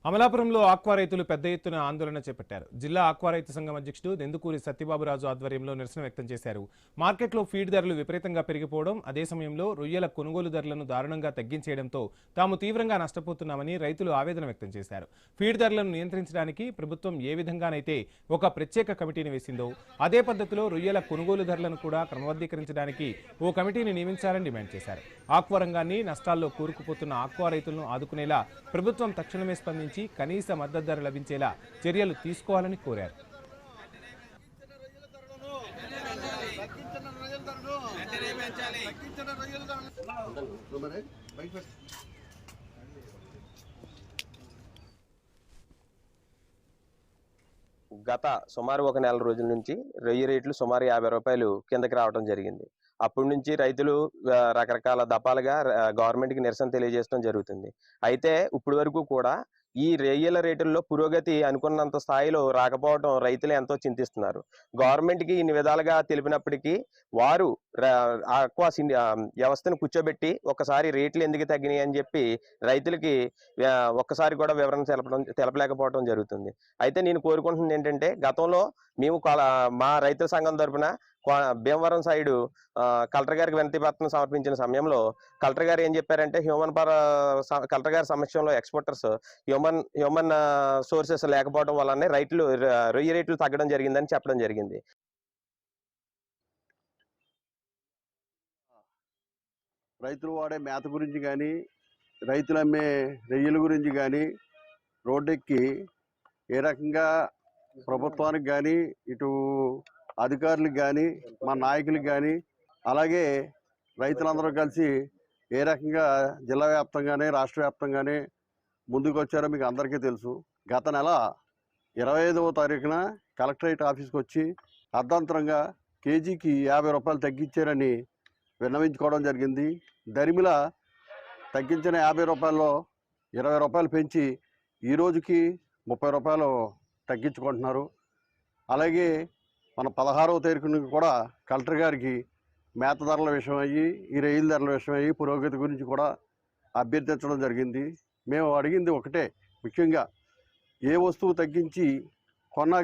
అమలాపురంలో ఆక్వా రైతులు పెద్ద ఎత్తున ఆందోళన చేపట్టారు. జిల్లా ఆక్వా రైతు సంఘం అధ్యక్షుడు దెందుకూరి సత్యబాబురాజు ఆధ్వర్యంలో నిరసన వ్యక్తం చేశారు. మార్కెట్లో ఫీడ్ ధరలు విపరీతంగా పెరిగిపోవడం, అదే సమయంలో రొయ్యల కొనుగోలు ధరలను దారుణంగా తగ్గించేయడంతో తాము తీవ్రంగా నష్టపోతున్నామని రైతులు ఆవేదన వ్యక్తం చేశారు. ఫీడ్ ధరలను నియంత్రించడానికి ప్రభుత్వం ఏ విధంగానైతే ఒక ప్రత్యేక కమిటీని వేసిందో అదే పద్ధతిలో రొయ్యల కొనుగోలు ధరలను కూడా క్రమబద్ధీకరించడానికి ఓ కమిటీని నియమించాలని డిమాండ్ చేశారు. ఆక్వా రంగాన్ని నష్టాల్లో కూరుకుపోతున్న ఆక్వా రైతులను ఆదుకునేలా ప్రభుత్వం తక్షణమే స్పందించి కనీస మద్దతు ధర లభించేలా చర్యలు తీసుకోవాలని కోరారు. గత సుమారు ఒక నెల రోజుల నుంచి రొయ్య రేట్లు సుమారు 50 రూపాయలు కిందకి రావడం జరిగింది. అప్పటి నుంచి రైతులు రకరకాల దఫాలుగా గవర్నమెంట్ కి నిరసన తెలియజేయడం జరుగుతుంది. అయితే ఇప్పటి వరకు కూడా ఈ రొయ్యల రేటుల్లో పురోగతి అనుకున్నంత స్థాయిలో రాకపోవడం రైతులు ఎంతో చింతిస్తున్నారు. గవర్నమెంట్ కి ఇన్ని విధాలుగా తెలిపినప్పటికీ వారు ఆక్వా వ్యవస్థను కూర్చోబెట్టి ఒకసారి రేట్లు ఎందుకు తగ్గినాయి అని చెప్పి రైతులకి ఒక్కసారి కూడా వివరణ తెలపలేకపోవడం జరుగుతుంది. అయితే నేను కోరుకుంటున్నది ఏంటంటే, గతంలో మేము మా రైతుల సంఘం తరఫున భీమవరం సైడు కలెక్టర్ గారికి వినతి పత్రం సమర్పించిన సమయంలో కలెక్టర్ గారు ఏం చెప్పారంటే, కలెక్టర్ గారి సమక్షంలో ఎక్స్పోర్టర్స్ హ్యూమన్ సోర్సెస్ లేకపోవడం వల్లనే రొయ్య రేట్లు తగ్గడం జరిగిందని చెప్పడం జరిగింది. రైతులు వాడే మేత గురించి కానీ, రైతులు అమ్మే రొయ్యల గురించి కానీ రోడ్డెక్కి ఏ రకంగా ప్రభుత్వానికి కానీ, ఇటు అధికారులకు కానీ, మా నాయకులకు కానీ, అలాగే రైతులందరూ కలిసి ఏ రకంగా జిల్లా వ్యాప్తంగానే రాష్ట్ర వ్యాప్తంగానే ముందుకు వచ్చారో మీకు అందరికీ తెలుసు. గత నెల 25వ తారీఖున కలెక్టరేట్ ఆఫీస్కి వచ్చి అర్ధాంతరంగా కేజీకి 50 రూపాయలు తగ్గించారని విన్నవించుకోవడం జరిగింది. దరిమిల తగ్గించిన 50 రూపాయల్లో 20 రూపాయలు పెంచి ఈ రోజుకి 30 రూపాయలు తగ్గించుకుంటున్నారు. అలాగే మన 16వ తారీఖున కూడా కలెక్టర్ గారికి మేత ధరల విషయం అయ్యి, ఈ రొయ్యల ధరల విషయం అయ్యి, పురోగతి గురించి కూడా అభ్యర్థించడం జరిగింది. మేము అడిగింది ఒకటే, ముఖ్యంగా ఏ వస్తువు తగ్గించి కొన్నా